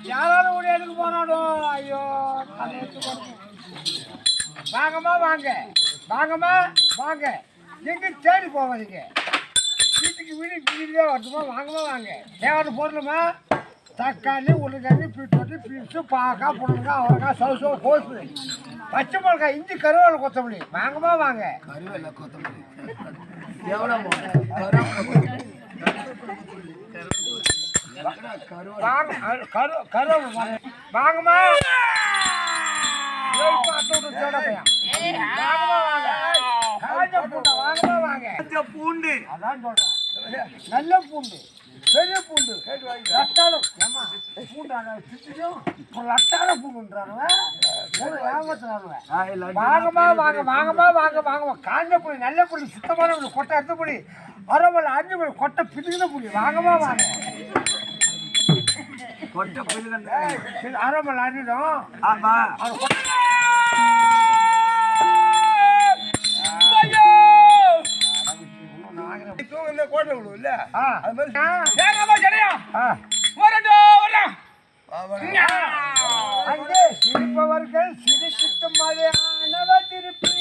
யாராலும் ஒரு எடுக்க போனாடும். ஐயோ வாங்கம்மா வாங்க, வாங்கம்மா வாங்க, எங்க தேடி போவாதீங்க, வீட்டுக்கு வீட்டுதான் வரட்டுமா. வாங்கம்மா வாங்க. தேவையான பொருளுமா தக்காளி, உருளைக்கிழங்கு, பீட்ரூட்டு, பீன்ஸு, பாக்காய், புடலங்காய், அவரைக்காய், சவுசோ, கோசு, பச்சை மிளகாய், இஞ்சி, கருவேலை, கொத்தமல்லி. வாங்கம்மா வாங்க. கருவேலை கொத்தமல்லி வாங்கம்மா. பூண்டு அதான் சொல்றேன். நல்ல பூண்டு, பெரிய பூண்டு, ரத்தாளம். பூண்டு ரத்தாள பூண்டுன்றாங்க. வாங்கம்மா வாங்க, வாங்கம்மா வாங்க, வாங்கம்மா. காஞ்ச புளி, நல்ல புளி, சுத்தமான புளி, கொட்டை எடுத்த புளி, அரைமலை அஞ்சு புளி, கொட்டை பிடிக்கிற புளி. வாங்கம்மா வாங்க. கொட்டை பிடிக்கிற அரைமலை அஞ்சிடும். ஆமா கோட்டை விடுவோம். சிரிப்பவர்கள் சிரிக்கிட்ட மழையானவ திருப்பி